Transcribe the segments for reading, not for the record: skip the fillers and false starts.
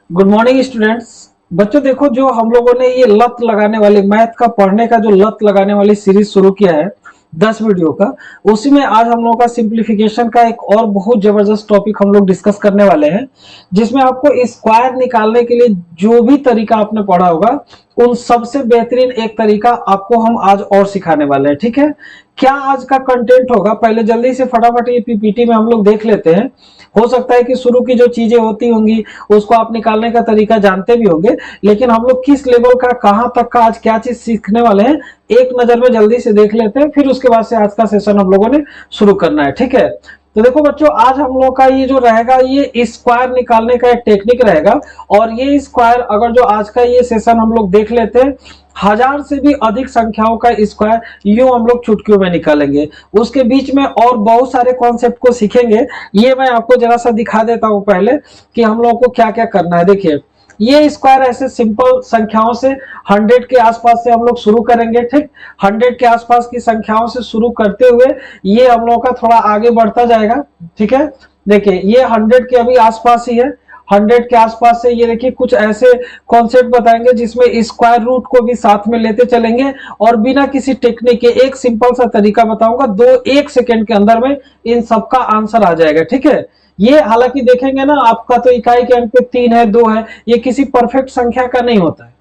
Good morning students. बच्चों देखो, जो हम लोगों ने ये लत लगाने वाली मैथ का पढ़ने का जो लत लगाने वाली सीरीज शुरू किया है 10 वीडियो का, उसी में आज हम लोगों का सिंप्लीफिकेशन का एक और बहुत जबरदस्त टॉपिक हम लोग डिस्कस करने वाले हैं, जिसमें आपको स्क्वायर निकालने के लिए जो भी तरीका आपने पढ़ा होगा उन सबसे बेहतरीन एक तरीका आपको हम आज और सिखाने वाले हैं। ठीक है, क्या आज का कंटेंट होगा, पहले जल्दी से फटाफट ये पीपीटी में हम लोग देख लेते हैं। हो सकता है कि शुरू की जो चीजें होती होंगी उसको आप निकालने का तरीका जानते भी होंगे, लेकिन हम लोग किस लेवल का कहां तक का आज क्या चीज सीखने वाले हैं एक नजर में जल्दी से देख लेते हैं, फिर उसके बाद से आज का सेशन हम लोगों ने शुरू करना है। ठीक है, तो देखो बच्चों, आज हम लोग का ये जो रहेगा ये स्क्वायर निकालने का एक टेक्निक रहेगा। और ये स्क्वायर अगर जो आज का ये सेशन हम लोग देख लेते हैं, 1000 से भी अधिक संख्याओं का स्क्वायर यूं हम लोग चुटकियों में निकालेंगे। उसके बीच में और बहुत सारे कॉन्सेप्ट को सीखेंगे। ये मैं आपको जरा सा दिखा देता हूं पहले कि हम लोगों को क्या क्या करना है। देखिए, ये स्क्वायर ऐसे सिंपल संख्याओं से 100 के आसपास से हम लोग शुरू करेंगे। ठीक, 100 के आसपास की संख्याओं से शुरू करते हुए ये हम लोग का थोड़ा आगे बढ़ता जाएगा। ठीक है, देखिए ये 100 के अभी आसपास ही है। 100 के आसपास से ये देखिए कुछ ऐसे कॉन्सेप्ट बताएंगे जिसमें स्क्वायर रूट को भी साथ में लेते चलेंगे, और बिना किसी टेक्निक के एक सिंपल सा तरीका बताऊंगा, 1 सेकंड के अंदर में इन सबका आंसर आ जाएगा। ठीक है, ये हालांकि देखेंगे ना, आपका तो इकाई के अंक पे 3 है 2 है, ये किसी परफेक्ट संख्या का नहीं होता है,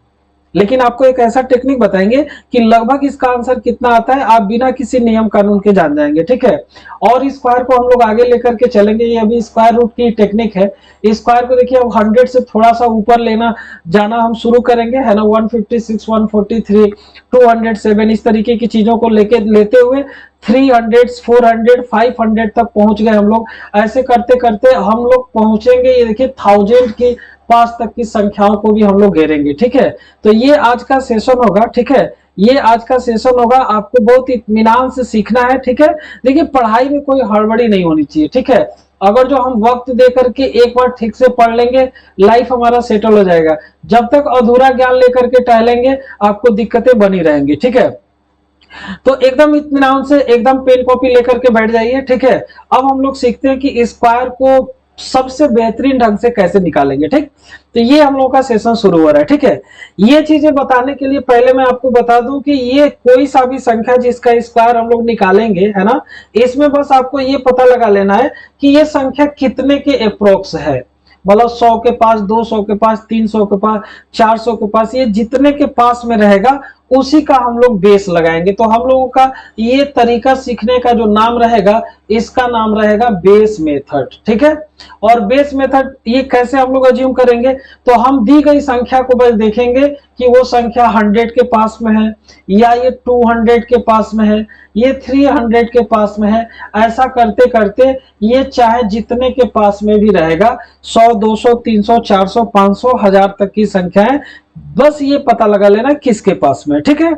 लेकिन आपको एक ऐसा टेक्निक बताएंगे कि लगभग इसका आंसर कितना आता है आप बिना किसी नियम कानून के जान जाएंगे। ठीक है, और स्क्वायर को हम लोग आगे लेकर के चलेंगे। ये अभी स्क्वायर रूट की टेक्निक है। स्क्वायर को देखिए, अब 100 से थोड़ा सा ऊपर लेना जाना हम शुरू करेंगे, है ना। 156, 143, 207 इस तरीके की चीजों को लेते हुए 300, 400, 500 तक पहुंच गए हम लोग। ऐसे करते करते हम लोग पहुंचेंगे, ये देखिए 1000 की पास तक की संख्याओं को भी हम लोग घेरेंगे। ठीक है, तो ये आज का सेशन होगा। ठीक है, ये आज का सेशन होगा, आपको बहुत इत्मीनान से सीखना है। ठीक है, देखिए पढ़ाई में कोई हड़बड़ी नहीं होनी चाहिए। ठीक है, अगर जो हम वक्त दे करके एक बार ठीक से पढ़ लेंगे, लाइफ हमारा सेटल हो जाएगा। जब तक अधूरा ज्ञान लेकर के टहलेंगे आपको दिक्कतें बनी रहेंगी। ठीक है, तो एकदम इत्मीनान से एकदम पेन कॉपी लेकर के बैठ जाइए। ठीक है, अब हम लोग सीखते हैं कि स्क्वायर को सबसे बेहतरीन ढंग से कैसे निकालेंगे। ठीक, तो ये हम लोग का सेशन शुरू हो रहा है। ठीक है, ये चीजें बताने के लिए पहले मैं आपको बता दूं कि ये कोई सा भी संख्या जिसका स्क्वायर हम लोग निकालेंगे, है ना, इसमें बस आपको ये पता लगा लेना है कि ये संख्या कितने के अप्रोक्स है। मतलब 100 के पास, 200 के पास, 300 के पास, 400 के पास, ये जितने के पास में रहेगा उसी का हम लोग बेस लगाएंगे। तो हम लोगों का ये तरीका सीखने का जो नाम रहेगा, इसका नाम रहेगा बेस मेथड। ठीक है, और बेस मेथड ये कैसे हम लोग अज्यूम करेंगे, तो हम दी गई संख्या को बस देखेंगे कि वो संख्या 100 के पास में है, या ये 200 के पास में है, ये 300 के पास में है। ऐसा करते करते ये चाहे जितने के पास में भी रहेगा, 100, 200, 300, 400, 500, 1000 तक की संख्या है, बस ये पता लगा लेना किसके पास में। ठीक है,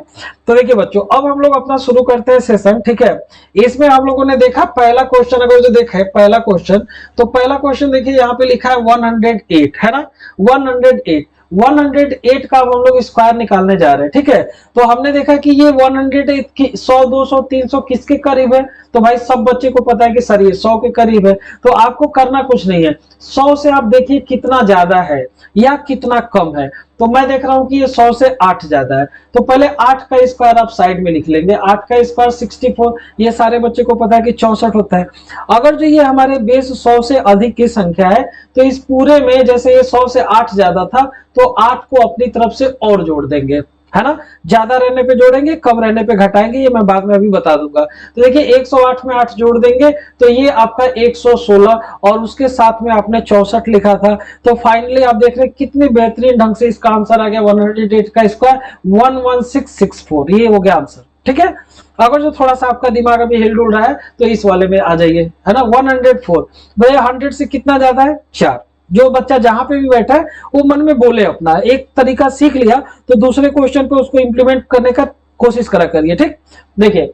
तो देखिए बच्चों, अब हम लोग अपना शुरू करते हैं सेशन। ठीक है, इसमें हम लोगों ने देखा पहला क्वेश्चन, अगर जो देखा है पहला क्वेश्चन, तो पहला क्वेश्चन देखिए यहाँ पे लिखा है 108, है ना, 108। 108 का अब हम लोग स्क्वायर निकालने जा रहे हैं। ठीक है, तो हमने देखा कि ये 108 की 100, 200, 300 किसके करीब है, तो भाई सब बच्चे को पता है कि सर ये 100 के करीब है। तो आपको करना कुछ नहीं है, 100 से आप देखिए कितना ज्यादा है या कितना कम है। तो मैं देख रहा हूं कि ये 100 से 8 ज्यादा है, तो पहले 8 का स्क्वायर आप साइड में लिख लेंगे। 8 का स्क्वायर 64, ये सारे बच्चे को पता है कि 64 होता है। अगर जो ये हमारे बेस 100 से अधिक की संख्या है, तो इस पूरे में जैसे ये 100 से 8 ज्यादा था, तो 8 को अपनी तरफ से और जोड़ देंगे, है ना। ज्यादा रहने पे जोड़ेंगे, कम रहने पे घटाएंगे, ये मैं बाद में अभी बता दूंगा। तो देखिए 108 में 8 जोड़ देंगे तो ये आपका 116, और उसके साथ में आपने 64 लिखा था। तो फाइनली आप देख रहे हैं कितनी बेहतरीन ढंग से इसका आंसर आ गया। 108 का स्क्वायर 11664, ये हो गया आंसर। ठीक है, अगर जो थोड़ा सा आपका दिमाग अभी हिल डुल रहा है तो इस वाले में आ जाइए, है ना। 104 भैया 100 से कितना ज्यादा है, 4। जो बच्चा जहां पे भी बैठा है वो मन में बोले अपना, एक तरीका सीख लिया तो दूसरे क्वेश्चन पे उसको इंप्लीमेंट करने का कोशिश करा करिए। ठीक, देखिए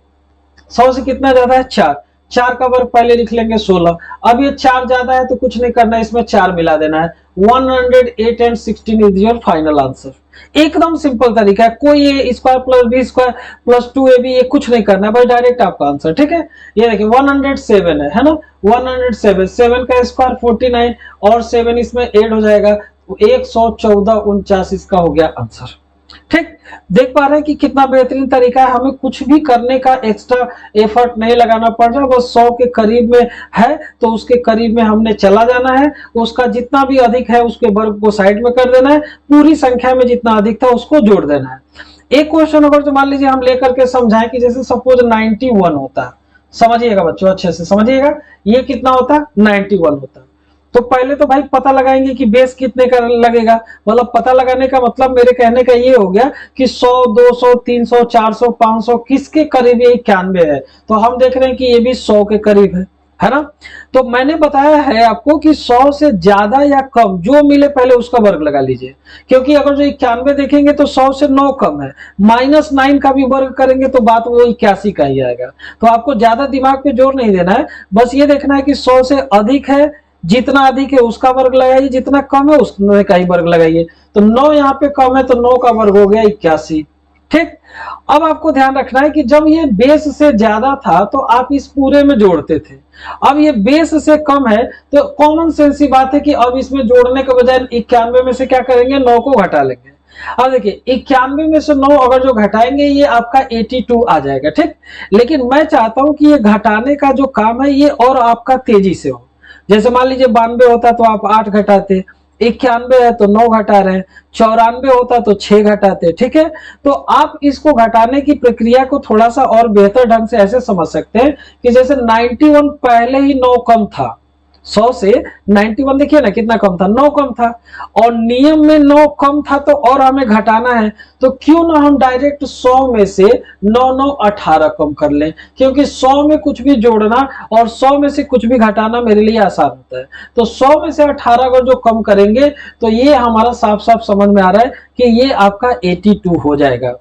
100 से कितना ज्यादा है, 4। 4 का वर्ग पहले लिख लेंगे 16। अब ये 4 ज्यादा है तो कुछ नहीं करना है, इसमें 4 मिला देना है। 108 and 16 is your final answer. एकदम सिंपल तरीका है, कोई ये square plus b square plus 2ab ये कुछ नहीं करना है, भाई डायरेक्ट आपका आंसर। ठीक है, ये देखिए 107 है ना। 107, 7 का स्क्वायर 49, और 7 इसमें ऐड हो जाएगा 11449 इसका हो गया आंसर। ठीक, देख पा रहे हैं कि कितना बेहतरीन तरीका है, हमें कुछ भी करने का एक्स्ट्रा एफर्ट नहीं लगाना पड़ रहा, बस 100 के करीब में है तो उसके करीब में हमने चला जाना है, उसका जितना भी अधिक है उसके वर्ग को साइड में कर देना है, पूरी संख्या में जितना अधिक था उसको जोड़ देना है। एक क्वेश्चन अगर जो मान लीजिए हम लेकर के समझाएं कि जैसे सपोज 91 होता है, समझिएगा बच्चों अच्छे से समझिएगा, ये कितना होता है 91 होता है। तो पहले तो भाई पता लगाएंगे कि बेस कितने का लगेगा, मतलब पता लगाने का मतलब मेरे कहने का ये हो गया कि 100 200 300 400 500 किसके करीब ये 91 है, तो हम देख रहे हैं कि ये भी 100 के करीब है ना। तो मैंने बताया है आपको कि 100 से ज्यादा या कम जो मिले पहले उसका वर्ग लगा लीजिए, क्योंकि अगर जो 91 देखेंगे तो 100 से 9 कम है, -9 का भी वर्ग करेंगे तो बात वो 81 का ही आएगा। तो आपको ज्यादा दिमाग पे जोर नहीं देना है, बस ये देखना है कि 100 से अधिक है, जितना अधिक है उसका वर्ग लगाइए, जितना कम है उसका ही वर्ग लगाइए। तो 9 यहाँ पे कम है तो 9 का वर्ग हो गया 81। ठीक, अब आपको ध्यान रखना है कि जब ये बेस से ज्यादा था तो आप इस पूरे में जोड़ते थे, अब ये बेस से कम है तो कॉमन सेंस की बात है कि अब इसमें जोड़ने के बजाय 91 में से क्या करेंगे 9 को घटा लेंगे। अब देखिए 91 में से 9 अगर जो घटाएंगे ये आपका 82 आ जाएगा। ठीक, लेकिन मैं चाहता हूं कि ये घटाने का जो काम है ये और आपका तेजी से हो। जैसे मान लीजिए 92 होता तो आप 8 घटाते, 91 है तो 9 घटा रहे हैं, 94 होता तो 6 घटाते। ठीक है, तो आप इसको घटाने की प्रक्रिया को थोड़ा सा और बेहतर ढंग से ऐसे समझ सकते हैं कि जैसे 91 पहले ही 9 कम था, 100 से 91 देखिए ना कितना कम था, 9 कम था, और नियम में 9 कम था तो और हमें घटाना है, तो क्यों ना हम डायरेक्ट 100 में से 9 9 18 कम कर लें, क्योंकि 100 में कुछ भी जोड़ना और 100 में से कुछ भी घटाना मेरे लिए आसान होता है। तो 100 में से 18 अगर जो कम करेंगे तो ये हमारा साफ साफ समझ में आ रहा है कि ये आपका 82 हो जाएगा।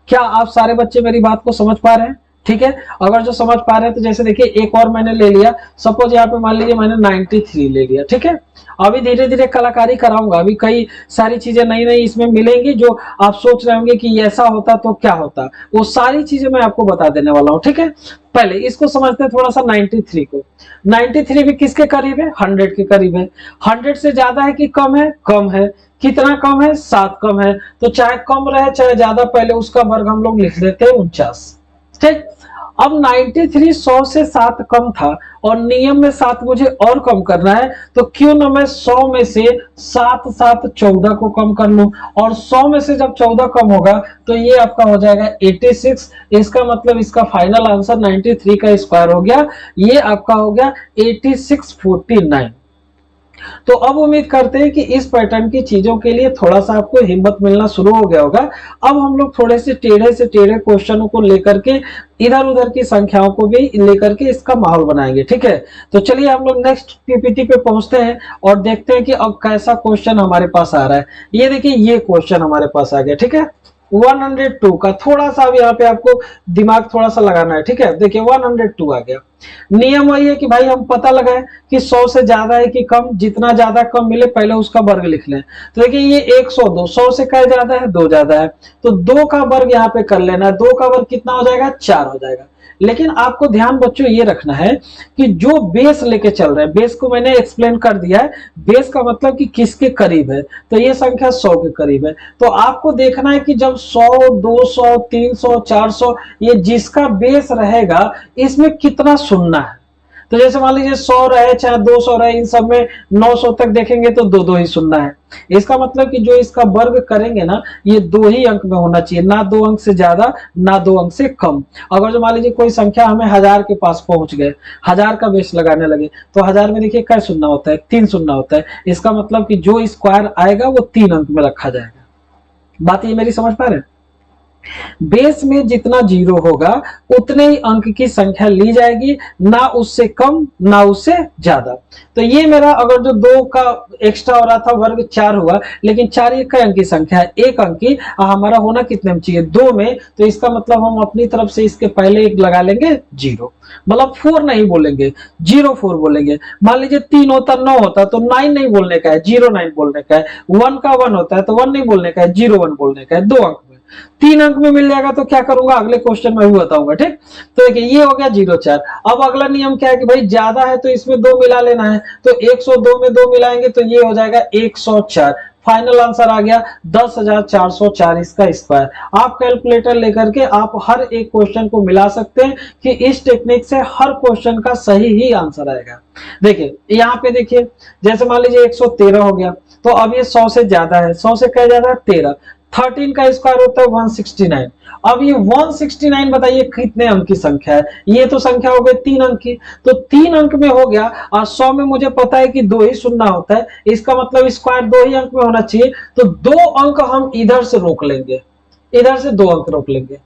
क्या आप सारे बच्चे मेरी बात को समझ पा रहे हैं? ठीक है, अगर जो समझ पा रहे हैं तो जैसे देखिए एक और मैंने ले लिया, सपोज यहाँ पे मान लीजिए मैंने 93 ले लिया। ठीक है, अभी धीरे धीरे कलाकारी कराऊंगा, अभी कई सारी चीजें नई नई इसमें मिलेंगी जो आप सोच रहे होंगे कि ऐसा होता तो क्या होता, वो सारी चीजें मैं आपको बता देने वाला हूँ। ठीक है, पहले इसको समझते हैं थोड़ा सा 93 को। 93 भी किसके करीब है 100 के करीब है। 100 से ज्यादा है कि कम है, कम है, कितना कम है 7 कम है, तो चाहे कम रहे चाहे ज्यादा पहले उसका वर्ग हम लोग लिख देते हैं 49। ठीक, अब 93 100 से 7 कम था और नियम में 7 मुझे और कम करना है, तो क्यों ना मैं 100 में से 7 7 14 को कम कर लूं, और 100 में से जब 14 कम होगा तो ये आपका हो जाएगा 86। इसका मतलब इसका फाइनल आंसर 93 का स्क्वायर हो गया, ये आपका हो गया 8649। तो अब उम्मीद करते हैं कि इस पैटर्न की चीजों के लिए थोड़ा सा आपको हिम्मत मिलना शुरू हो गया होगा। अब हम लोग थोड़े से टेढ़े क्वेश्चनों को लेकर के इधर उधर की संख्याओं को भी लेकर के इसका माहौल बनाएंगे। ठीक है, तो चलिए हम लोग नेक्स्ट पीपीटी पे पहुंचते हैं और देखते हैं कि अब कैसा क्वेश्चन हमारे पास आ रहा है। ये देखिए ये क्वेश्चन हमारे पास आ गया। ठीक है, 102 का थोड़ा सा अब यहाँ पे आपको दिमाग थोड़ा सा लगाना है। ठीक है, देखिए 102 आ गया। नियम वही है कि भाई हम पता लगाएं कि 100 से ज्यादा है कि कम, जितना ज्यादा कम मिले पहले उसका वर्ग लिख लें। तो देखिए ये 102, 100 से क्या ज्यादा है 2 ज्यादा है, तो 2 का वर्ग यहाँ पे कर लेना है। 2 का वर्ग कितना हो जाएगा 4 हो जाएगा। लेकिन आपको ध्यान बच्चों ये रखना है कि जो बेस लेके चल रहे हैं, बेस को मैंने एक्सप्लेन कर दिया है, बेस का मतलब कि किसके करीब है, तो ये संख्या 100 के करीब है। तो आपको देखना है कि जब 100 200 300 400 ये जिसका बेस रहेगा इसमें कितना सुनना है। तो जैसे मान लीजिए 100 रहे चाहे 200 रहे, इन सब में 900 तक देखेंगे तो 2 ही सुनना है। इसका मतलब कि जो इसका वर्ग करेंगे ना ये 2 ही अंक में होना चाहिए, ना 2 अंक से ज्यादा ना 2 अंक से कम। अगर जो मान लीजिए कोई संख्या हमें 1000 के पास पहुंच गए, 1000 का बेस लगाने लगे, तो 1000 में देखिए क्या सुनना होता है 3 सुनना होता है। इसका मतलब कि जो स्क्वायर आएगा वो 3 अंक में रखा जाएगा। बात ये मेरी समझ पा रहे हैं? बेस में जितना 0 होगा उतने ही अंक की संख्या ली जाएगी, ना उससे कम ना उससे ज्यादा। तो ये मेरा अगर जो 2 का एक्स्ट्रा हो रहा था वर्ग 4 हुआ, लेकिन 4 एक कई अंक की संख्या है, एक अंक की हमारा होना कितने में चाहिए 2 में, तो इसका मतलब हम अपनी तरफ से इसके पहले एक लगा लेंगे 0, मतलब 4 नहीं बोलेंगे 04 बोलेंगे। मान लीजिए 3 होता 9 होता तो 9 नहीं बोलने का है 09 बोलने का है, 1 का 1 होता है तो 1 नहीं बोलने का है 01 बोलने का है। 2 अंक में 3 अंक में मिल जाएगा तो क्या करूंगा अगले क्वेश्चन में भी बताऊंगा। ठीक, तो देखिए ये हो गया 04। अब अगला नियम क्या है कि भाई ज्यादा है तो इसमें 2 मिला लेना है, तो 102 में 2 मिलाएंगे तो ये हो जाएगा 104। फाइनल आंसर आ गया 10,404 इसका स्क्वायर। आप कैलकुलेटर लेकर के आप हर एक क्वेश्चन को मिला सकते हैं कि इस टेक्निक से हर क्वेश्चन का सही ही आंसर आएगा। देखिए यहाँ पे देखिए, जैसे मान लीजिए 113 हो गया, तो अब ये 100 से ज्यादा है, 100 से क्या ज्यादा है 13, 13 का स्क्वायर होता है 169। अब ये 169 बताइए कितने अंक की संख्या है, ये तो संख्या हो गई 3 अंक की, तो 3 अंक में हो गया और 100 में मुझे पता है कि 2 ही सुनना होता है, इसका मतलब स्क्वायर 2 ही अंक में होना चाहिए, तो 2 अंक हम इधर से रोक लेंगे, इधर से 2 अंक रोक लेंगे,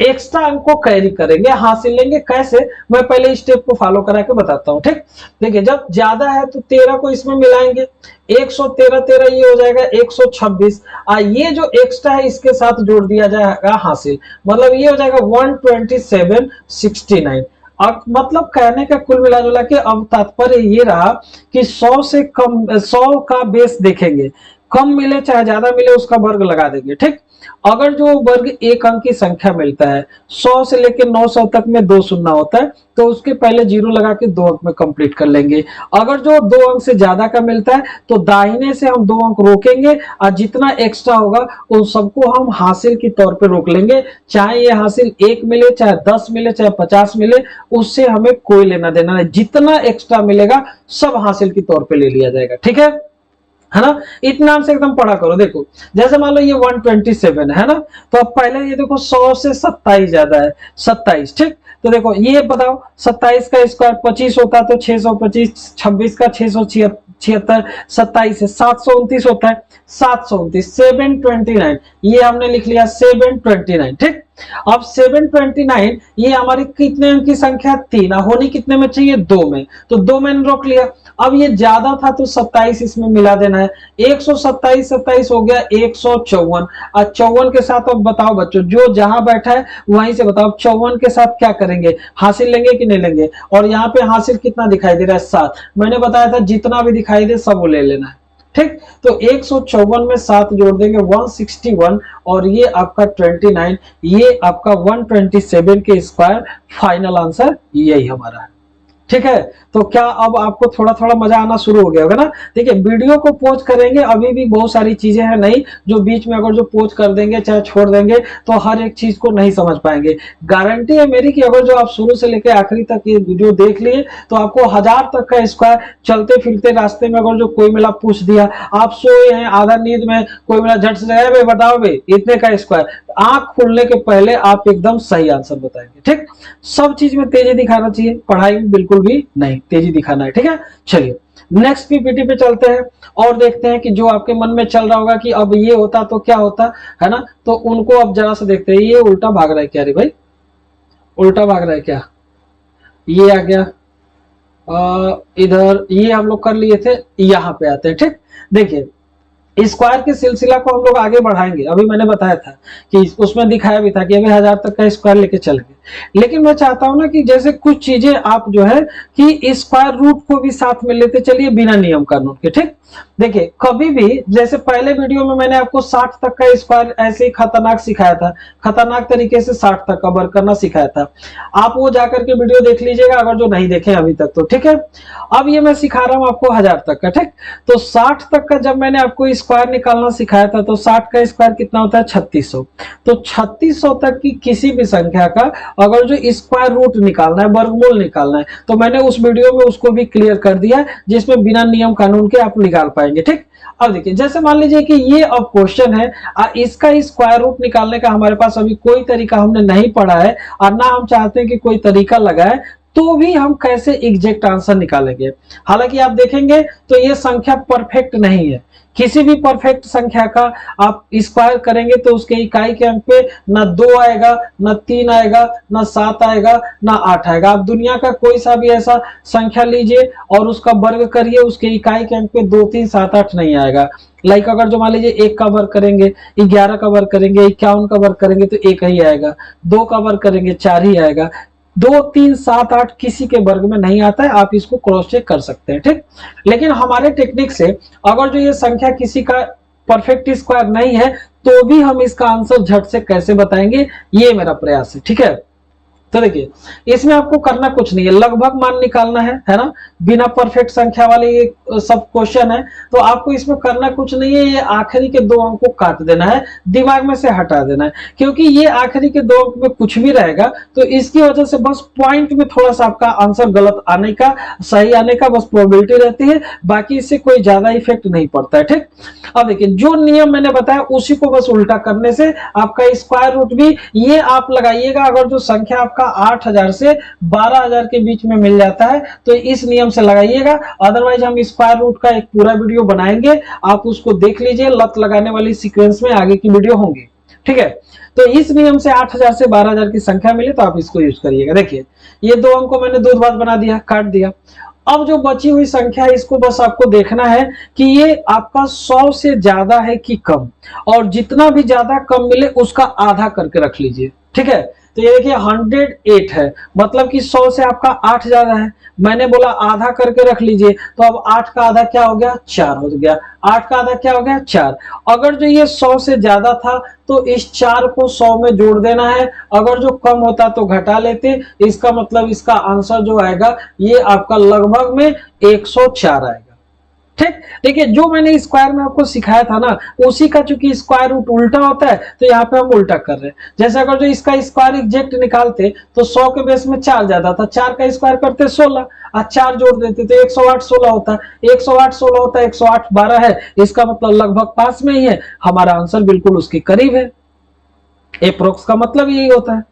एक्स्ट्रा अंक को कैरी करेंगे, हासिल लेंगे। कैसे, मैं पहले स्टेप को फॉलो करा के बताता हूं। ठीक, देखिए जब ज्यादा है तो 13 को इसमें मिलाएंगे, 113 13 ये हो जाएगा 126, ये जो एक्स्ट्रा है इसके साथ जोड़ दिया जाएगा हासिल, मतलब ये हो जाएगा 12769। अब मतलब कहने का कुल मिला जुला के अब तात्पर्य ये रहा कि 100 से कम, 100 का बेस देखेंगे, कम मिले चाहे ज्यादा मिले उसका वर्ग लगा देंगे। ठीक, अगर जो वर्ग एक अंक की संख्या मिलता है, 100 से लेकर 900 तक में 2 सुनना होता है, तो उसके पहले 0 लगा के 2 अंक में कंप्लीट कर लेंगे। अगर जो 2 अंक से ज्यादा का मिलता है तो दाहिने से हम 2 अंक रोकेंगे और जितना एक्स्ट्रा होगा उन सबको हम हासिल के तौर पे रोक लेंगे, चाहे ये हासिल 1 मिले, चाहे 10 मिले, चाहे 50 मिले, उससे हमें कोई लेना देना नहीं, जितना एक्स्ट्रा मिलेगा सब हासिल के तौर पे ले लिया जाएगा। ठीक है ना, इत्मीनान से एकदम पढ़ा करो। देखो जैसे मान लो ये 127 है ना, तो अब पहले ये देखो 100 से 27 ज्यादा है, 27। ठीक, तो देखो ये बताओ 27 का स्क्वायर 25 होता है तो 625, 26 का 676, 27 से 729 होता है, 729, 729 ये हमने लिख लिया 729। ठीक, अब 729 ये हमारी कितने अंक की संख्या, 3, होनी कितने में चाहिए, 2 में, तो 2 में रोक लिया। अब ये ज्यादा था तो 27 इसमें मिला देना है, 127 27 हो गया 154, और 54 के साथ अब बताओ बच्चों, जो जहां बैठा है वहीं से बताओ 54 के साथ क्या करेंगे, हासिल लेंगे कि नहीं लेंगे, और यहाँ पे हासिल कितना दिखाई दे रहा है 7, मैंने बताया था जितना भी दिखाई दे सब वो ले लेना है। ठीक, तो 154 में 7 जोड़ देंगे 161, और ये आपका 29, ये आपका 127 के स्क्वायर, फाइनल आंसर यही हमारा है। ठीक है, तो क्या अब आपको थोड़ा थोड़ा मजा आना शुरू हो गया होगा ना। देखिए वीडियो को पोज करेंगे, अभी भी बहुत सारी चीजें हैं नहीं, जो बीच में अगर जो पोज कर देंगे चाहे छोड़ देंगे तो हर एक चीज को नहीं समझ पाएंगे। गारंटी है मेरी कि अगर जो आप शुरू से लेकर आखिरी तक ये वीडियो देख लिए तो आपको 1000 तक का स्क्वायर चलते फिरते रास्ते में अगर जो कोई मिला पूछ दिया, आप सोए हैं आधा नींद में, कोई मिला झट से जाए भाई बताओ भाई इतने का स्क्वायर, आंख खुलने के पहले आप एकदम सही आंसर बताएंगे। ठीक, सब चीज में तेजी दिखाना चाहिए, पढ़ाई में बिल्कुल भी नहीं, तेजी दिखाना है। ठीक है, चलिए नेक्स्ट पीपीटी पे चलते हैं और देखते हैं कि जो आपके मन में चल रहा होगा कि अब ये होता तो क्या होता है ना, तो उनको अब जरा से देखते हैं। ये उल्टा भाग रहा है क्या रे भाई, उल्टा भाग रहा है क्या, ये आ गया इधर, ये हम लोग कर लिए थे, यहाँ पे आते हैं। ठीक, देखिए स्क्वायर के सिलसिला को हम लोग आगे बढ़ाएंगे, अभी मैंने बताया था कि उसमें दिखाया भी था कि अभी 1000 तक का स्क्वायर लेके चलेंगे, लेकिन मैं चाहता हूं ना कि जैसे कुछ चीजें आप जो है कि स्क्वायर रूट को भी साथ में लेते चलिए बिना नियम कानून के। ठीक, देखिए कभी भी जैसे पहले वीडियो में मैंने आपको 60 तक का स्क्वायर ऐसे ही खतरनाक सिखाया था, खतरनाक तरीके से 60 तक का वर्क करना सिखाया था, आप वो जाकर के वीडियो देख लीजिएगा अगर जो नहीं देखे अभी तक तो। ठीक है, अब ये मैं सिखा रहा हूं आपको 1000 तक का। ठीक, तो 60 तक का जब मैंने आपको स्क्वायर निकालना सिखाया था तो 60 का स्क्वायर कितना होता है 3600, तो 3600 तक की किसी भी संख्या का अगर जो स्क्वायर रूट निकालना है, वर्गमूल निकालना है, तो मैंने उस वीडियो में उसको भी क्लियर कर दिया जिसमें बिना नियम कानून के आप निकाल पाएंगे। ठीक, अब देखिए जैसे मान लीजिए कि ये अब क्वेश्चन है, इसका स्क्वायर रूट निकालने का हमारे पास अभी कोई तरीका हमने नहीं पढ़ा है और ना हम चाहते हैं कि कोई तरीका लगाए, तो भी हम कैसे एग्जैक्ट आंसर निकालेंगे। हालांकि आप देखेंगे तो ये संख्या परफेक्ट नहीं है, किसी भी परफेक्ट संख्या का आप स्क्वायर करेंगे तो उसके इकाई के अंक पे ना 2 आएगा, ना 3 आएगा, ना 7 आएगा, ना 8 आएगा। आप दुनिया का कोई सा भी ऐसा संख्या लीजिए और उसका वर्ग करिए, उसके इकाई के अंक पे 2 3 7 8 नहीं आएगा। लाइक अगर जो मान लीजिए 1 का वर्ग करेंगे, 11 का वर्ग करेंगे, 51 का वर्ग करेंगे तो 1 ही आएगा, 2 का वर्ग करेंगे 4 ही आएगा, 2 3 7 8 किसी के वर्ग में नहीं आता है, आप इसको क्रॉस चेक कर सकते हैं। ठीक, लेकिन हमारे टेक्निक से अगर जो ये संख्या किसी का परफेक्ट स्क्वायर नहीं है तो भी हम इसका आंसर झट से कैसे बताएंगे, ये मेरा प्रयास है। ठीक है, तो देखिए इसमें आपको करना कुछ नहीं है, लगभग मान निकालना है ना, बिना परफेक्ट संख्या वाले ये सब क्वेश्चन है। तो आपको इसमें करना कुछ नहीं है, ये आखिरी के 2 अंक को काट देना है, दिमाग में से हटा देना है, क्योंकि ये आखिरी के 2 अंक में कुछ भी रहेगा तो इसकी वजह से बस पॉइंट में थोड़ा सा आपका आंसर गलत आने का, सही आने का बस प्रोबेबिलिटी रहती है, बाकी इससे कोई ज्यादा इफेक्ट नहीं पड़ता है। ठीक, अब देखिए जो नियम मैंने बताया उसी को बस उल्टा करने से आपका स्क्वायर रूट भी ये आप लगाइएगा, अगर जो संख्या आपका 8000 से 12000 के बीच में मिल जाता है तो इस नियम से लगाइएगा, अदरवाइज हम स्क्वायर रूट का एक पूरा वीडियो बनाएंगे, आप उसको देख लीजिए, लत लगाने वाली सीक्वेंस में आगे की वीडियो होंगी। ठीक है, तो इस नियम से 8000 से 12000 की संख्या मिले तो आप इसको यूज करिएगा। देखिए ये 2 अंक को मैंने दूध भात बना दिया, काट दिया। अब जो बची हुई संख्या है इसको बस आपको देखना है कि ये आपका 100 से ज्यादा है कि कम, और जितना भी ज्यादा कम मिले उसका आधा करके रख लीजिए। ठीक है, तो ये देखिए 108 है, मतलब कि 100 से आपका 8 ज्यादा है, मैंने बोला आधा करके रख लीजिए, तो अब 8 का आधा क्या हो गया, 4 हो गया, 8 का आधा क्या हो गया, 4। अगर जो ये 100 से ज्यादा था तो इस 4 को 100 में जोड़ देना है, अगर जो कम होता तो घटा लेते, इसका मतलब इसका आंसर जो आएगा ये आपका लगभग में 104 आएगा। ठीक, देखिए जो मैंने स्क्वायर में आपको सिखाया था ना, उसी का चूंकि स्क्वायर रूट उल्टा होता है तो यहाँ पे हम उल्टा कर रहे हैं। जैसे अगर जो इसका स्क्वायर एग्जैक्ट निकालते तो 100 के बेस में 4 ज्यादा था, 4 का स्क्वायर करते 16, और 4 जोड़ देते तो 108 16 होता, 108 16 होता, 108 12 है, इसका मतलब लगभग पास में ही है, हमारा आंसर बिल्कुल उसके करीब है। एप्रोक्स का मतलब यही होता है,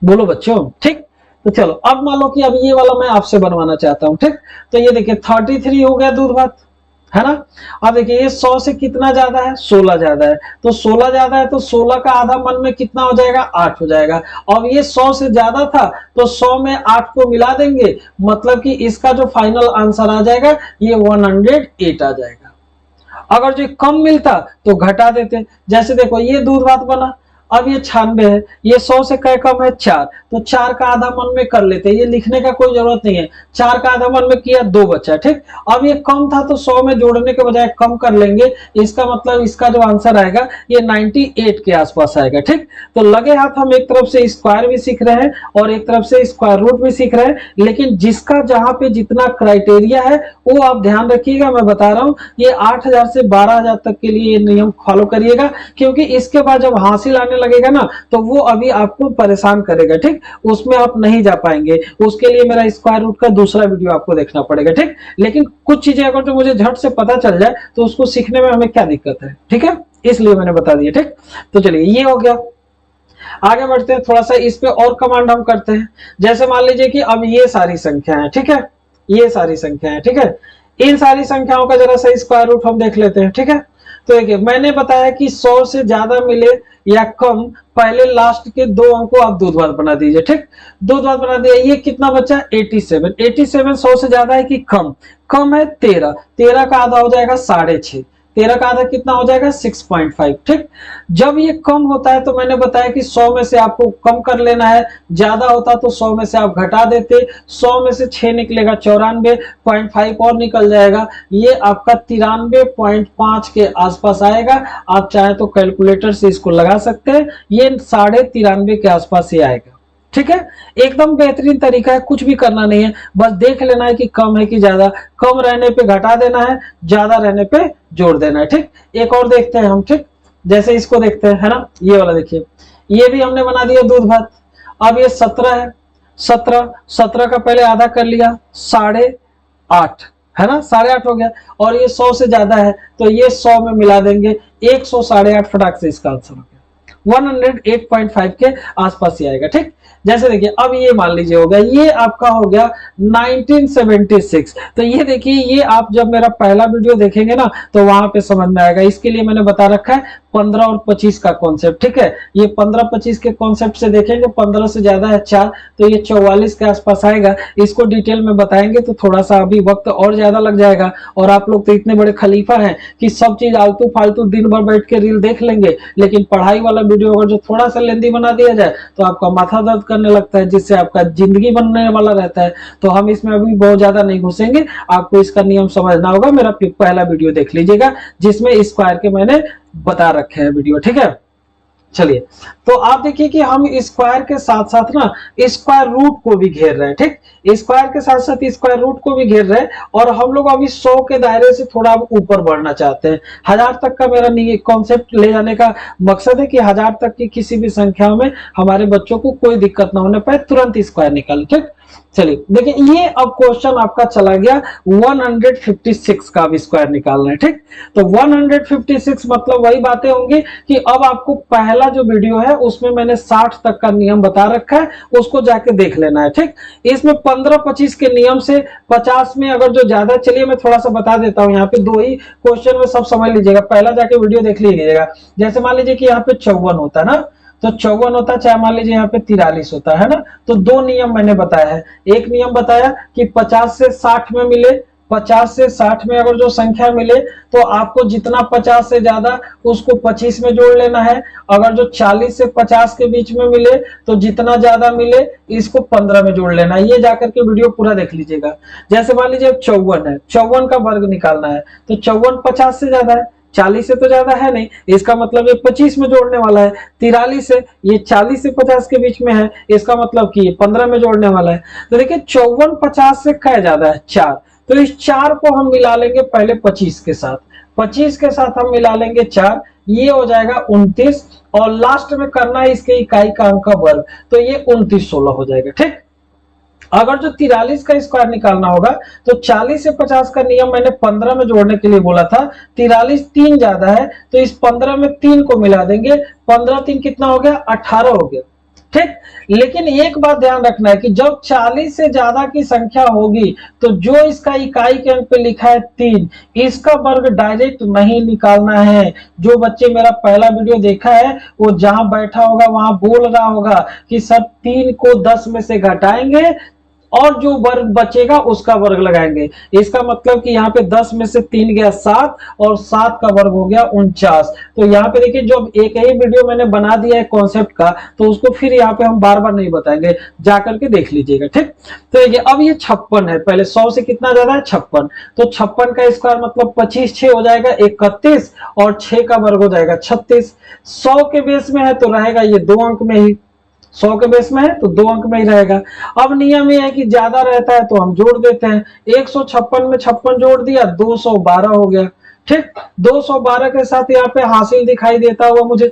बोलो बच्चों। ठीक, तो चलो अब मान लो कि अब ये वाला मैं आपसे बनवाना चाहता हूं। ठीक, तो ये देखिए 33 हो गया दूध भात, है ना। अब देखिए ये 100 से कितना ज्यादा है, 16 ज्यादा है, तो 16 ज्यादा है तो 16 का आधा मन में कितना हो जाएगा, 8 हो जाएगा। अब ये 100 से ज्यादा था तो 100 में 8 को मिला देंगे, मतलब कि इसका जो फाइनल आंसर आ जाएगा ये 108 आ जाएगा। अगर जो कम मिलता तो घटा देते, जैसे देखो ये दूध भात बना, अब ये 96 है, ये 100 से क्या कम है, 4, तो 4 का आधा मन में कर लेते, ये लिखने का कोई जरूरत नहीं है, 4 का आधा मन में किया, 2 बचा। ठीक, अब ये कम था तो 100 में जोड़ने के बजाय कम कर लेंगे, इसका मतलब इसका जो आंसर आएगा ये 98 के आसपास आएगा। ठीक, तो लगे हाथ हम एक तरफ से स्क्वायर भी सीख रहे हैं और एक तरफ से स्क्वायर रूट भी सीख रहे हैं, लेकिन जिसका जहां पे जितना क्राइटेरिया है वो आप ध्यान रखिएगा। मैं बता रहा हूं ये 8000 से 12000 तक के लिए ये नियम फॉलो करिएगा, क्योंकि इसके बाद जब हासिल आने लगेगा ना तो वो अभी आपको परेशान करेगा। ठीक, उसमें आप नहीं जा पाएंगे, उसके लिए मेरा स्क्वायर रूट का दूसरा वीडियो आपको देखना पड़ेगा। ठीक, लेकिन कुछ चीजें अगर तो मुझे झट से पता चल जाए तो उसको सीखने में हमें क्या दिक्कत है। ठीक है, इसलिए मैंने बता दिया। ठीक, तो चलिए ये हो गया, आगे बढ़ते हैं, थोड़ा सा इस पे और कमांड हम करते हैं। जैसे मान लीजिए कि अब ये सारी संख्या है, ठीक है, ये सारी संख्या है, ठीक है, इन सारी संख्याओं का जरा सा स्क्वायर रूट हम देख लेते हैं। ठीक है, तो देखिए मैंने बताया कि 100 से ज्यादा मिले या कम, पहले लास्ट के 2 अंक को आप दूध भात बना दीजिए। ठीक, दूध भात बना दिया, ये कितना बचा, 87। 87 100 से ज्यादा है कि कम, कम है 13, 13 का आधा हो जाएगा 6.5, 13 का आधा कितना हो जाएगा 6.5। ठीक, जब ये कम होता है तो मैंने बताया कि 100 में से आपको कम कर लेना है, ज्यादा होता तो 100 में से आप घटा देते, 100 में से 6 निकलेगा 94.5 और निकल जाएगा, ये आपका 93.5 के आसपास आएगा। आप चाहे तो कैलकुलेटर से इसको लगा सकते हैं, ये 93.5 के आसपास ही आएगा। ठीक है, एकदम बेहतरीन तरीका है, कुछ भी करना नहीं है, बस देख लेना है कि कम है कि ज्यादा, कम रहने पे घटा देना है, ज्यादा रहने पे जोड़ देना है। ठीक, एक और देखते हैं हम। ठीक, जैसे इसको देखते हैं, है ना, ये वाला देखिए, ये भी हमने बना दिया दूध भात। अब ये 17 है, 17 का पहले आधा कर लिया 8.5, है ना, 8.5 हो गया, और ये 100 से ज्यादा है तो ये 100 में मिला देंगे, 100 8.5 फटाक से इसका आंसर हो गया, 108.5 के आसपास ही आएगा। ठीक, जैसे देखिए अब ये मान लीजिए हो गया, ये आपका हो गया 1976। तो ये देखिए, ये आप जब मेरा पहला वीडियो देखेंगे ना तो वहां पे समझ में आएगा। इसके लिए मैंने बता रखा है 15 और 25 का कॉन्सेप्ट। ठीक है, ये 15-25 के कॉन्सेप्ट से देखेंगे, 15 से ज्यादा है 4 तो ये 44 के आसपास आएगा। इसको डिटेल में बताएंगे तो थोड़ा सा अभी वक्त और ज्यादा लग जाएगा, और आप लोग तो इतने बड़े खलीफा हैं कि सब चीज आलतू फालतू दिन भर बैठ के रील देख लेंगे, लेकिन पढ़ाई वाला वीडियो अगर जो थोड़ा सा लेंदी बना दिया जाए तो आपका माथा दर्द करने लगता है, जिससे आपका जिंदगी बनने वाला रहता है। तो हम इसमें अभी बहुत ज्यादा नहीं घुसेंगे, आपको इसका नियम समझना होगा। मेरा पहला वीडियो देख लीजिएगा जिसमें स्क्वायर के मैंने बता रखे हैं वीडियो। ठीक है, चलिए, तो आप देखिए कि हम स्क्वायर के साथ साथ ना स्क्वायर रूट को भी घेर रहे हैं, ठीक, स्क्वायर के साथ साथ स्क्वायर रूट को भी घेर रहे हैं, और हम लोग अभी 100 के दायरे से थोड़ा ऊपर बढ़ना चाहते हैं। 1000 तक का मेरा कॉन्सेप्ट ले जाने का मकसद है कि 1000 तक की किसी भी संख्या में हमारे बच्चों को कोई दिक्कत ना होने पाए, तुरंत स्क्वायर निकाले, ठीक। चलिए देखिए, ये अब क्वेश्चन आपका चला गया 156 का भी स्क्वायर निकालना है, ठीक। तो 156 मतलब वही बातें होंगी कि अब आपको पहला जो वीडियो है उसमें मैंने 60 तक का नियम बता रखा है, उसको जाके देख लेना है, ठीक। इसमें 15-25 के नियम से 50 में अगर जो ज्यादा, चलिए मैं थोड़ा सा बता देता हूं, यहाँ पे 2 ही क्वेश्चन में सब समझ लीजिएगा, पहला जाके वीडियो देख लीजिएगा। जैसे मान लीजिए कि यहाँ पे 54 होता है ना, तो 54 होता है, चाहे मान लीजिए यहाँ पे 43 होता है ना, तो 2 नियम मैंने बताया है। एक नियम बताया कि 50 से 60 में मिले, 50 से 60 में अगर जो संख्या मिले तो आपको जितना 50 से ज्यादा उसको 25 में जोड़ लेना है, अगर जो 40 से 50 के बीच में मिले तो जितना ज्यादा मिले इसको 15 में जोड़ लेना है। ये जाकर के वीडियो पूरा देख लीजिएगा। जैसे मान लीजिए 54 है, 54 का वर्ग निकालना है, तो 54 50 से ज्यादा है, 40 से तो ज्यादा है नहीं, इसका मतलब ये 25 में जोड़ने वाला है। 43 से, ये 40 से 50 के बीच में है, इसका मतलब कि ये 15 में जोड़ने वाला है। तो देखिए 54 50 से क्या ज्यादा है, 4, तो इस 4 को हम मिला लेंगे पहले 25 के साथ, 25 के साथ हम मिला लेंगे 4, ये हो जाएगा 29, और लास्ट में करना है इसके इकाई का अंक का वर्ग, तो ये 29/16 हो जाएगा, ठीक। अगर जो 43 का स्क्वायर निकालना होगा तो 40 से 50 का नियम मैंने 15 में जोड़ने के लिए बोला था, 43 3 ज्यादा है तो इस 15 में 3 को मिला देंगे, 15 3 कितना हो गया, 18 हो गया, ठीक। लेकिन एक बात ध्यान रखना है कि जब 40 से ज्यादा की संख्या होगी तो जो इसका इकाई के अंक पे लिखा है 3, इसका वर्ग डायरेक्ट नहीं निकालना है। जो बच्चे मेरा पहला वीडियो देखा है वो जहां बैठा होगा वहां बोल रहा होगा कि सर 3 को 10 में से घटाएंगे और जो वर्ग बचेगा उसका वर्ग लगाएंगे। इसका मतलब कि यहाँ पे 10 में से 3 गया 7 और 7 का वर्ग हो गया 49। तो यहाँ पे देखिए, जो एक ही वीडियो मैंने बना दिया है कॉन्सेप्ट का, तो उसको फिर यहाँ पे हम बार बार नहीं बताएंगे, जाकर के देख लीजिएगा, ठीक। तो देखिए अब ये 56 है, पहले 100 से कितना ज्यादा है, 56, तो 56 का स्क्वायर मतलब 25 6 हो जाएगा 31, और 6 का वर्ग हो जाएगा 36। 100 के बेस में है तो रहेगा ये 2 अंक में ही, 100 के बेस में है तो 2 अंक में ही रहेगा। अब नियम ये है कि ज्यादा रहता है तो हम जोड़ देते हैं, 156 में 56 जोड़ दिया, 212 हो गया, ठीक। 212 के साथ यहाँ पे हासिल दिखाई देता हुआ मुझे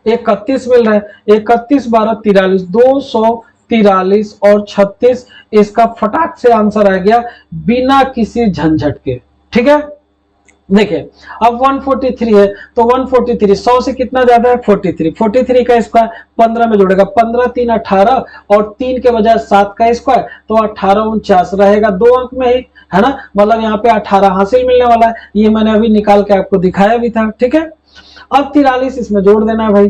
31 मिल रहा है, 31 12 43, 243 और 36, इसका फटाक से आंसर आ गया बिना किसी झंझट के, ठीक है। देखिए अब 143 है तो 143, 100 से कितना ज्यादा है, 43, 43 का स्क्वायर 15 में जोड़ेगा, 15 3 18, और 3 के बजाय 7 का स्क्वायर तो 18 49 रहेगा, 2 अंक में ही है ना, मतलब यहाँ पे 18 हासिल मिलने वाला है। ये मैंने अभी निकाल के आपको दिखाया भी था, ठीक है। अब 43 इसमें जोड़ देना है भाई,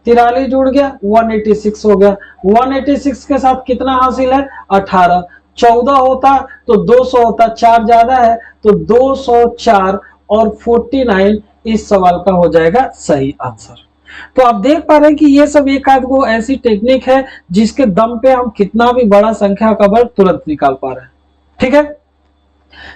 43 जुड़ गया 186 हो गया, 186 के साथ कितना हासिल है, 18, 14 होता तो 200 होता, 4 ज्यादा है तो 204 और 49 इस सवाल का हो जाएगा सही आंसर। तो आप देख पा रहे हैं कि ये सब एक आध गो ऐसी टेक्निक है जिसके दम पे हम कितना भी बड़ा संख्या का वर्ग तुरंत निकाल पा रहे हैं, ठीक है।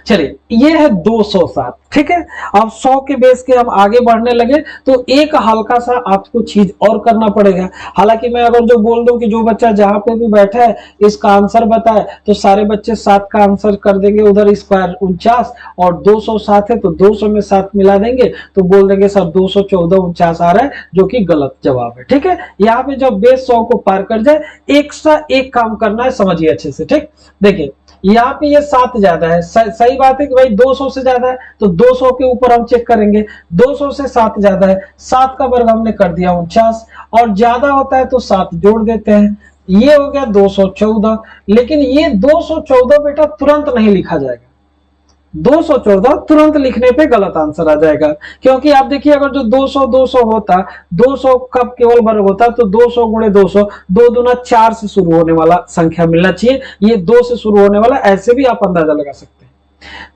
चलिए ये है 207, ठीक है। अब 100 के बेस के हम आगे बढ़ने लगे तो एक हल्का सा आपको चीज और करना पड़ेगा। हालांकि मैं अगर जो बोल दूं कि जो बच्चा जहां पे भी बैठा है इसका आंसर बताए तो सारे बच्चे 7 का आंसर कर देंगे, उधर स्क्वायर 49 और 207 है तो 200 में 7 मिला देंगे तो बोल देंगे सर 214 49 आ रहा है, जो कि गलत जवाब है, ठीक है। यहाँ पे जब बेस 100 को पार कर जाए एक्स्ट्रा एक काम करना है, समझिए अच्छे से, ठीक। देखिए यहाँ पे ये 7 ज्यादा है, सही बात है कि भाई 200 से ज्यादा है तो 200 के ऊपर हम चेक करेंगे, 200 से 7 ज्यादा है, 7 का वर्ग हमने कर दिया 49, और ज्यादा होता है तो 7 जोड़ देते हैं, ये हो गया 214। लेकिन ये 214 बेटा तुरंत नहीं लिखा जाएगा, 214 तुरंत लिखने पे गलत आंसर आ जाएगा, क्योंकि आप देखिए अगर जो 200 200 होता, 200 कब केवल वर्ग होता तो 200 गुणे 200, 2 दूना 4 से शुरू होने वाला संख्या मिलना चाहिए, ये 2 से शुरू होने वाला, ऐसे भी आप अंदाजा लगा सकते हैं।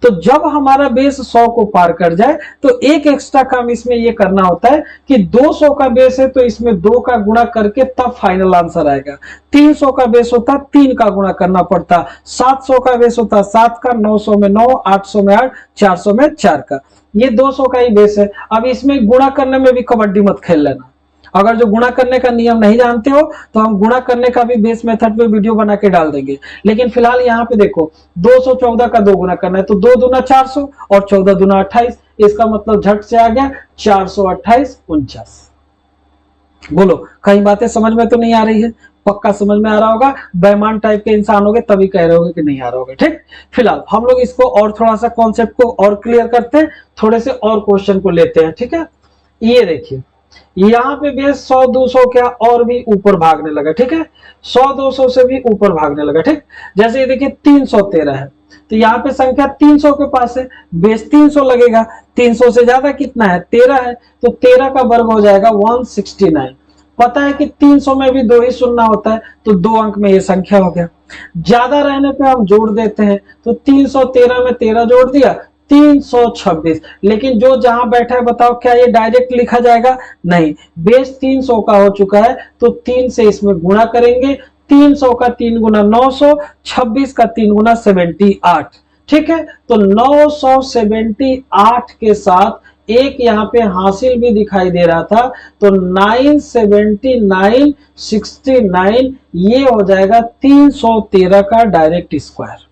तो जब हमारा बेस 100 को पार कर जाए तो एक एक्स्ट्रा काम इसमें ये करना होता है कि 200 का बेस है तो इसमें 2 का गुणा करके तब फाइनल आंसर आएगा, 300 का बेस होता 3 का गुणा करना पड़ता, 700 का बेस होता 7 का, 900 में 9, 800 में 8, 400 में 4 का, ये 200 का ही बेस है। अब इसमें गुणा करने में भी कबड्डी मत खेल लेना, अगर जो गुणा करने का नियम नहीं जानते हो तो हम गुणा करने का भी बेस मेथड पे वीडियो बना के डाल देंगे, लेकिन फिलहाल यहाँ पे देखो 214 का 2 गुना करना है तो 2 दूना 400 और 14 दूना 28, इसका मतलब झट से आ गया 428 49। बोलो कहीं बातें समझ में तो नहीं आ रही है? पक्का समझ में आ रहा होगा, बेईमान टाइप के इंसान होगे तभी कह रहे होगे कि नहीं आ रहा होगा। ठीक, फिलहाल हम लोग इसको और थोड़ा सा कॉन्सेप्ट को और क्लियर करते हैं, थोड़े से और क्वेश्चन को लेते हैं। ठीक है, ये देखिए यहाँ पे बेस 100 200 क्या और भी ऊपर भागने लगा। ठीक है, 100 200 से भी ऊपर भागने लगा। ठीक, जैसे ये देखिए 313 है तो यहाँ पे संख्या 300 के पास है, बेस 300 लगेगा। 300 से ज्यादा कितना है? 13 है, तो 13 का वर्ग हो जाएगा 169। पता है कि 300 में भी 2 ही शून्य होता है, तो 2 अंक में ये संख्या हो गया। ज्यादा रहने पे हम जोड़ देते हैं, तो 313 में 13 जोड़ दिया 326। लेकिन जो जहां बैठा है बताओ क्या ये डायरेक्ट लिखा जाएगा? नहीं, बेस 300 का हो चुका है तो 3 से इसमें गुणा करेंगे। 300 का 3 गुना 900, 26 का 3 गुना 78। ठीक है, तो 978 के साथ एक यहाँ पे हासिल भी दिखाई दे रहा था, तो 979 69 ये हो जाएगा 313 का डायरेक्ट स्क्वायर।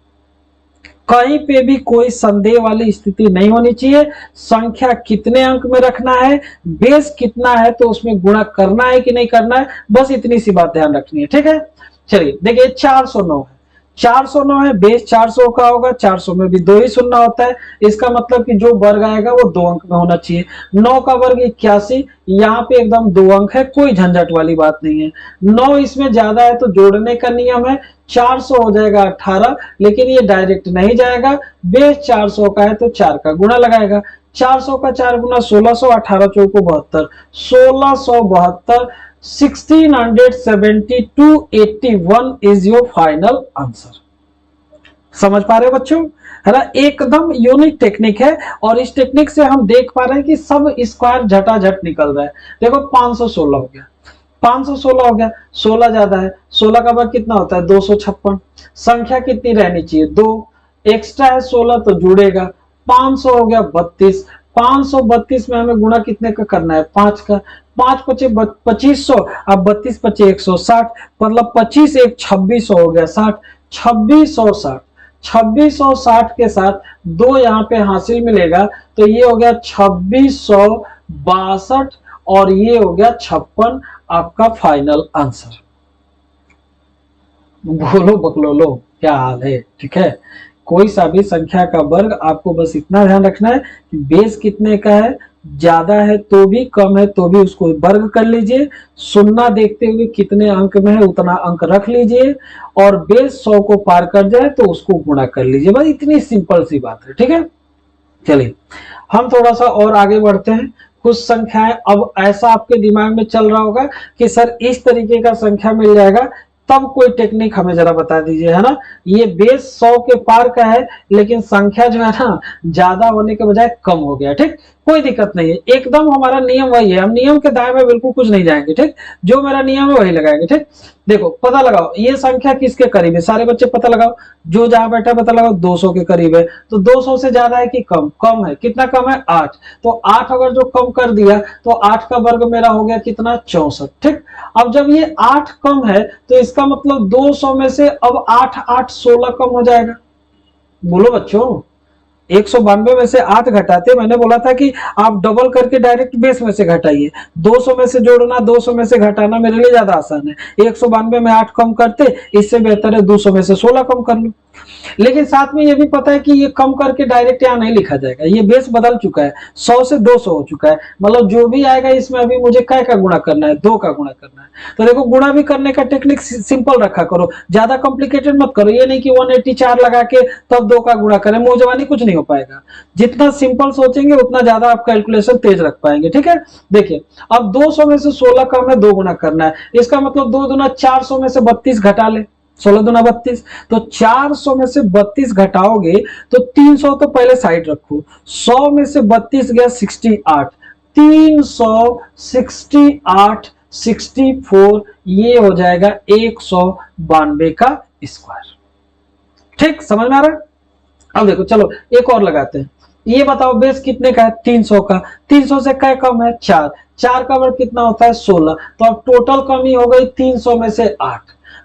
कहीं पे भी कोई संदेह वाली स्थिति नहीं होनी चाहिए। संख्या कितने अंक में रखना है, बेस कितना है तो उसमें गुणा करना है कि नहीं करना है, बस इतनी सी बात ध्यान रखनी है। ठीक है, चलिए देखिए 409 है, 409 है, बेस 400 का होगा, 400 में भी 2 ही शून्य होता है, इसका मतलब कि जो वर्ग आएगा वो 2 अंक में होना चाहिए। 9 का वर्ग 81, यहाँ पे एकदम 2 अंक है, कोई झंझट वाली बात नहीं है। 9 इसमें ज्यादा है तो जोड़ने का नियम है, 400 हो जाएगा 18, लेकिन ये डायरेक्ट नहीं जाएगा, बेस 400 का है तो 4 का गुणा लगाएगा। 400 का 4 गुना 1600, 18 चौको 72, 1672 1672 इज योर फाइनल आंसर। समझ पा रहे हो बच्चों? है ना, एकदम यूनिक टेक्निक है और इस टेक्निक से हम देख पा रहे हैं कि सब स्क्वायर झटाझट निकल रहा है। देखो 516 हो गया, 516 हो गया, 16 ज्यादा है, 16 का वर्ग कितना होता है? 256। संख्या कितनी रहनी चाहिए? 2, एक्स्ट्रा है 16 तो जुड़ेगा, 500 हो गया 32। 532 में हमें गुणा कितने का करना है? 5 का। 5 पचे 2500, अब 32 पचे 160, मतलब 25 एक 2600 हो गया 60। 2660, 2660 के साथ 2 यहाँ पे हासिल मिलेगा तो ये हो गया 2662 और ये हो गया 56 आपका फाइनल आंसर। बोलो बकलोलो क्या हाल है? ठीक है, कोई सा भी संख्या का वर्ग आपको बस इतना ध्यान रखना है कि बेस कितने का है, ज्यादा है तो भी कम है तो भी उसको वर्ग कर लीजिए, सुन्ना देखते हुए कितने अंक में है उतना अंक रख लीजिए और बेस 100 को पार कर जाए तो उसको गुणा कर लीजिए, बस इतनी सिंपल सी बात है। ठीक है, चलिए हम थोड़ा सा और आगे बढ़ते हैं। कुछ संख्याएं अब ऐसा आपके दिमाग में चल रहा होगा कि सर इस तरीके का संख्या मिल जाएगा, तब कोई टेक्निक हमें जरा बता दीजिए। है ना, ये बेस 100 के पार का है लेकिन संख्या जो है ना ज्यादा होने के बजाय कम हो गया। ठीक, कोई दिक्कत नहीं है, एकदम हमारा नियम वही है, हम नियम के दायरे में बिल्कुल कुछ नहीं जाएंगे। ठीक, जो मेरा नियम है वही लगाएंगे। ठीक, देखो पता लगाओ ये संख्या किसके करीब है, सारे बच्चे पता लगाओ, जो जहां बैठा पता लगाओ, 200 के करीब है, तो 200 से ज्यादा है कि कम? कम है, कितना कम है? 8, तो 8 अगर जो कम कर दिया तो 8 का वर्ग मेरा हो गया कितना? 64। ठीक, अब जब ये 8 कम है तो इसका मतलब 200 में से अब 8 8 16 कम हो जाएगा। बोलो बच्चों, 192 में से 8 घटाते, मैंने बोला था कि आप डबल करके डायरेक्ट बेस में से घटाइए, 200 में से जोड़ना 200 में से घटाना मेरे लिए ज्यादा आसान है। 192 में 8 कम करते, इससे बेहतर है 200 में से 16 कम कर लो। लेकिन साथ में ये भी पता है कि ये कम करके डायरेक्ट यहाँ नहीं लिखा जाएगा, ये बेस बदल चुका है, 100 से 200 हो चुका है, मतलब जो भी आएगा इसमें अभी मुझे क्या का गुणा करना है? 2 का गुणा करना है। तो देखो गुणा भी करने का टेक्निक सिंपल रखा करो, ज्यादा कॉम्प्लिकेटेड मत करो, ये नहीं कि 184 लगा के तब 2 का गुणा करें, मुंह जवानी कुछ नहीं हो पाएगा। जितना सिंपल सोचेंगे उतना ज्यादा आप कैलकुलेशन तेज रख पाएंगे। ठीक है, देखिए अब 200 में से 16 कम है, 2 गुना करना है, इसका मतलब 2 दूना 400 में से 32 घटा ले, 16 दूना 32, तो 400 में से 32 घटाओगे तो 300 तो पहले साइड रखो, 100 में से 32 गया 68, 368 64, ये हो जाएगा 192 का स्क्वायर। ठीक, समझ में आ रहा है? अब देखो चलो एक और लगाते हैं, ये बताओ बेस कितने का है 300 का, 300 से क्या कम है 4, 4 का वर्ग कितना होता है 16, तो अब टोटल कमी हो गई 300 में से 8।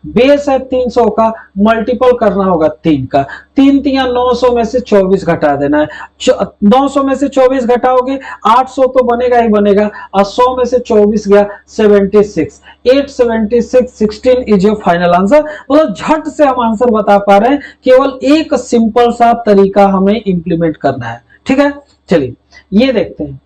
बेस है 300 का, मल्टीपल करना होगा 3 का, 3 तिया 900 में से 24 घटा देना है, 900 में से 24 घटाओगे 800 तो बनेगा ही बनेगा, और 100 में से 24 गया 76, 876, 16 इज योर फाइनल आंसर। मतलब झट से हम आंसर बता पा रहे हैं, केवल एक सिंपल सा तरीका हमें इंप्लीमेंट करना है। ठीक है, चलिए ये देखते हैं,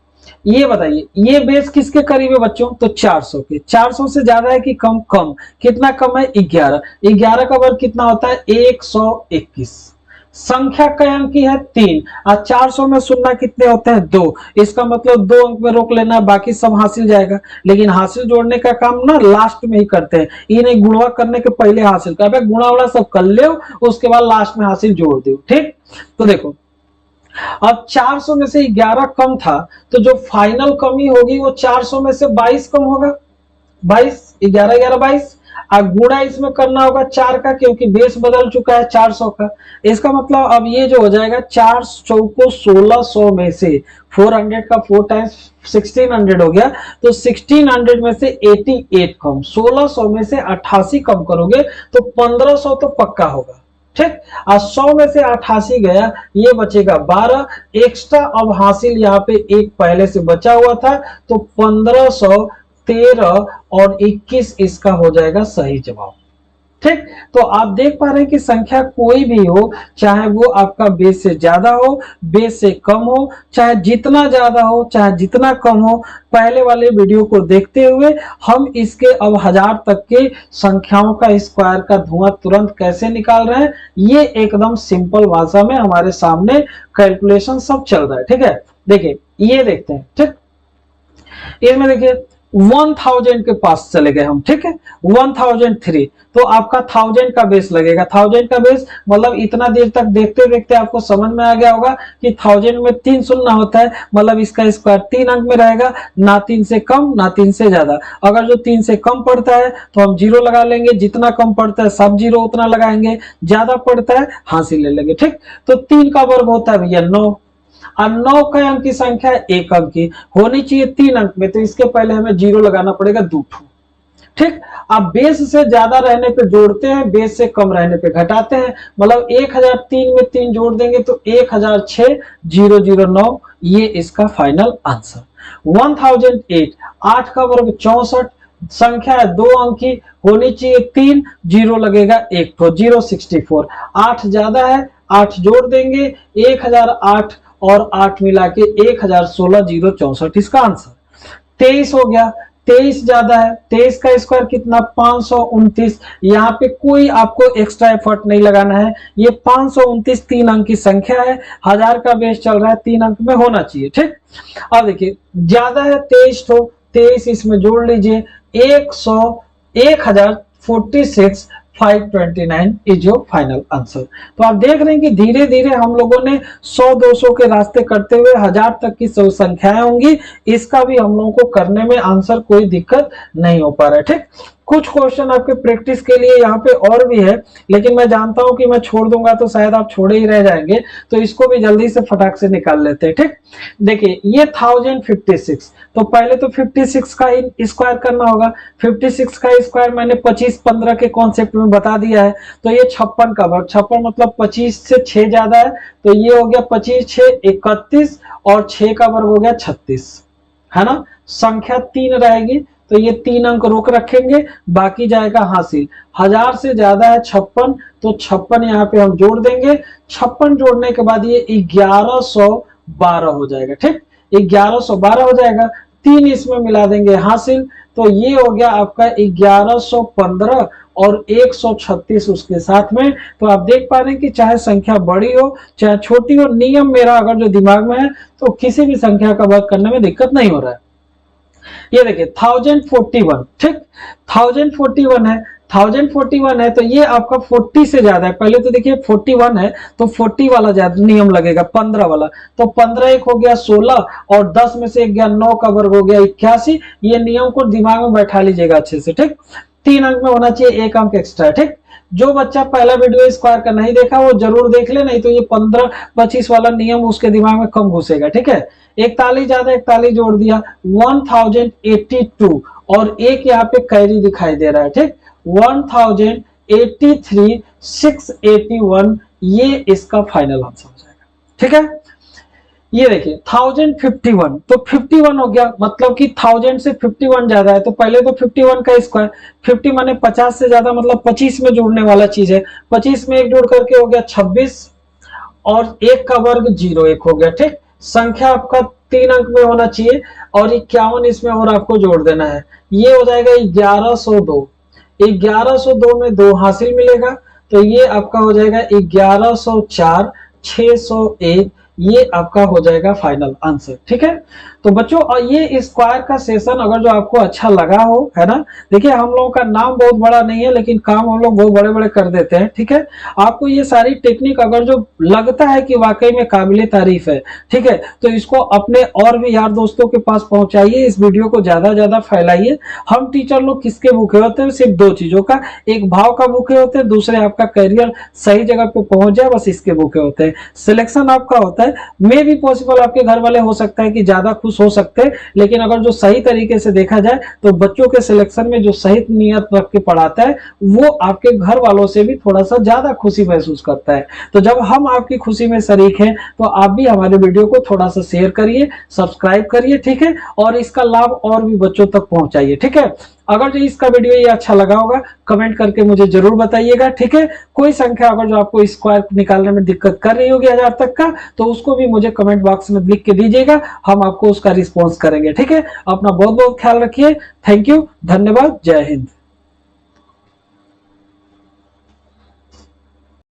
ये बताइए ये बेस किसके करीब है बच्चों, तो 400 के, 400 से ज्यादा है कि कम, कम, कितना कम है 11, 11 का वर्ग कितना होता है 121, संख्या कई अंक की है 3, और 400 में शून्य कितने होते हैं 2, इसका मतलब 2 अंक में रोक लेना, बाकी सब हासिल जाएगा। लेकिन हासिल जोड़ने का काम ना लास्ट में ही करते हैं, ये नहीं गुणा करने के पहले हासिल कर, गुणा वाला सब कर ले उसके बाद लास्ट में हासिल जोड़ दो। ठीक, तो देखो अब 400 में से 11 कम था, तो जो फाइनल कमी होगी वो 400 में से 22 कम होगा, 22, 11 11 22, और गुणा इसमें करना होगा 4 का, क्योंकि बेस बदल चुका है 400 का। इसका मतलब अब ये जो हो जाएगा 4 चौको 1600 में से 400 का 4 टाइम्स 1600 हो गया, तो 1600 में से 88 कम, 1600 में से 88 कम करोगे तो 1500 तो पक्का होगा। ठीक, और 100 में से 88 गया, ये बचेगा 12 एक्स्ट्रा, अब हासिल यहाँ पे एक पहले से बचा हुआ था, तो 1513 और 21 इसका हो जाएगा सही जवाब। ठीक, तो आप देख पा रहे हैं कि संख्या कोई भी हो, चाहे वो आपका बेस से ज्यादा हो, बेस से कम हो, चाहे जितना ज्यादा हो, चाहे जितना कम हो, पहले वाले वीडियो को देखते हुए हम इसके अब 1000 तक के संख्याओं का स्क्वायर का धुआं तुरंत कैसे निकाल रहे हैं, ये एकदम सिंपल भाषा में हमारे सामने कैलकुलेशन सब चल रहा है। ठीक है, देखिए ये देखते हैं। ठीक, इसमें देखिए 1000 के पास चले गए हम। ठीक है, 1003, तो आपका 1000 का बेस लगेगा, 1000 का बेस मतलब इतना देर तक देखते देखते आपको समझ में आ गया होगा कि 1000 में 3 शून्य होता है, मतलब इसका स्क्वायर 3 अंक में रहेगा, ना 3 से कम ना 3 से ज्यादा। अगर जो 3 से कम पड़ता है तो हम 0 लगा लेंगे, जितना कम पड़ता है सब 0 उतना लगाएंगे, ज्यादा पड़ता है हासिल ले लेंगे। ठीक, तो 3 का वर्ग होता है भैया 9, और 9 का अंक की संख्या 1 अंक की होनी चाहिए 3 अंक में, तो इसके पहले हमें 0 लगाना पड़ेगा 2 ठो। ठीक, अब बेस से ज्यादा रहने पे जोड़ते हैं, बेस से कम रहने पे घटाते हैं, मतलब 1003 में 3 जोड़ देंगे तो 1006,009, ये इसका फाइनल आंसर। 1008, 8 का वर्ग 64, संख्या है 2 अंक की होनी चाहिए 3, 0 लगेगा 1 तो 064, 8 ज्यादा है 8 जोड़ देंगे 1008 और 8 मिला के 1016,064 इसका आंसर। 23 हो गया, 23 ज्यादा है, 23 का स्क्वायर कितना 529, यहाँ पे कोई आपको एक्स्ट्रा एफर्ट नहीं लगाना है, ये 529 3 अंक की संख्या है, 1000 का बेस चल रहा है 3 अंक में होना चाहिए। ठीक, अब देखिए ज्यादा है 23 तो 23 इसमें जोड़ लीजिए 1046,529 इज योर फाइनल आंसर। तो आप देख रहे हैं कि धीरे धीरे हम लोगों ने 100-200 के रास्ते करते हुए 1000 तक की संख्याएं होंगी, इसका भी हम लोगों को करने में आंसर कोई दिक्कत नहीं हो पा रहा है। ठीक, कुछ क्वेश्चन आपके प्रैक्टिस के लिए यहाँ पे और भी है, लेकिन मैं जानता हूं कि मैं छोड़ दूंगा तो शायद आप छोड़े ही रह जाएंगे, तो इसको भी जल्दी से फटाक से निकाल लेते हैं। ठीक, देखिए ये 1056, तो पहले तो 56 का ही स्क्वायर करना होगा, 56 का स्क्वायर मैंने 25-15 के कॉन्सेप्ट में बता दिया है, तो ये 56 का वर्ग, 56 मतलब 25 से 6 ज्यादा है, तो ये हो गया 25 6 31 और 6 का वर्ग हो गया 36, है ना, संख्या 3 रहेगी, तो ये 3 अंक रोक रखेंगे, बाकी जाएगा हासिल। 1000 से ज्यादा है 56, तो 56 यहाँ पे हम जोड़ देंगे, 56 जोड़ने के बाद ये 1112 हो जाएगा। ठीक, 1112 हो जाएगा, 3 इसमें मिला देंगे हासिल, तो ये हो गया आपका 1115 और 136 उसके साथ में। तो आप देख पा रहे हैं कि चाहे संख्या बड़ी हो चाहे छोटी हो, नियम मेरा अगर जो दिमाग में है तो किसी भी संख्या का वर्ग करने में दिक्कत नहीं हो रहा है। ये देखिए 1041, ठीक, 1041 है, 1041 है, तो ये आपका 40 से ज्यादा है, पहले तो देखिए 41 है तो 40 वाला ज्यादा नियम लगेगा, 15 वाला, तो 15 एक हो गया 16 और 10 में से एक गया 9 का वर्ग हो गया 81, ये नियम को दिमाग में बैठा लीजिएगा अच्छे से। ठीक, 3 अंक में होना चाहिए, 1 अंक एक्स्ट्रा। ठीक, जो बच्चा पहला वीडियो स्क्वायर का नहीं देखा वो जरूर देख ले, नहीं तो ये 15-25 वाला नियम उसके दिमाग में कम घुसेगा। ठीक है, 41 ज्यादा 41 जोड़ दिया 1082, और एक यहाँ पे कैरी दिखाई दे रहा है। ठीक, 1083 681, ये इसका फाइनल आंसर हो जाएगा। ठीक है, ये देखिए 1051, तो 51 हो गया, मतलब कि 1000 से 51 ज्यादा है, तो पहले तो 51 का स्क्वायर, 50 माने 50 से ज्यादा, मतलब 25 में जुड़ने वाला चीज है, 25 में एक जोड़ करके हो गया 26, और एक का वर्ग 01 हो गया। ठीक, संख्या आपका 3 अंक में होना चाहिए, और 51 इसमें और आपको जोड़ देना है, ये हो जाएगा 1102। 1102 में 2 हासिल मिलेगा, तो ये आपका हो जाएगा 1104 601, ये आपका हो जाएगा फाइनल आंसर। ठीक है, तो बच्चों ये स्क्वायर का सेशन अगर जो आपको अच्छा लगा हो, है ना, देखिए हम लोगों का नाम बहुत बड़ा नहीं है, लेकिन काम हम लोग बहुत बड़े बड़े कर देते हैं। ठीक है, आपको ये सारी टेक्निक अगर जो लगता है कि वाकई में काबिले तारीफ है, ठीक है, तो इसको अपने और भी यार दोस्तों के पास पहुंचाइए, इस वीडियो को ज्यादा ज्यादा फैलाइए। हम टीचर लोग किसके भूखे होते हैं? सिर्फ 2 चीजों का, एक भाव का भूखे होते हैं, दूसरे आपका करियर सही जगह पे पहुंच जाए, बस इसके भूखे होते हैं। सिलेक्शन आपका होता है, मे भी पॉसिबल आपके घर वाले हो सकता है कि ज्यादा खुश हो सकते हैं, लेकिन अगर जो सही तरीके से देखा जाए तो बच्चों के सिलेक्शन में जो सही नियत रख के पढ़ाता है वो आपके घर वालों से भी थोड़ा सा ज्यादा खुशी महसूस करता है। तो जब हम आपकी खुशी में शरीक हैं तो आप भी हमारे वीडियो को थोड़ा सा शेयर करिए, सब्सक्राइब करिए। ठीक है, और इसका लाभ और भी बच्चों तक पहुंचाइए। ठीक है, अगर जो इसका वीडियो ये अच्छा लगा होगा कमेंट करके मुझे जरूर बताइएगा। ठीक है, कोई संख्या अगर जो आपको स्क्वायर निकालने में दिक्कत कर रही होगी 1000 तक का, तो उसको भी मुझे कमेंट बॉक्स में लिख के दीजिएगा, हम आपको उसका रिस्पॉन्स करेंगे। ठीक है, अपना बहुत बहुत ख्याल रखिए। थैंक यू, धन्यवाद, जय हिंद।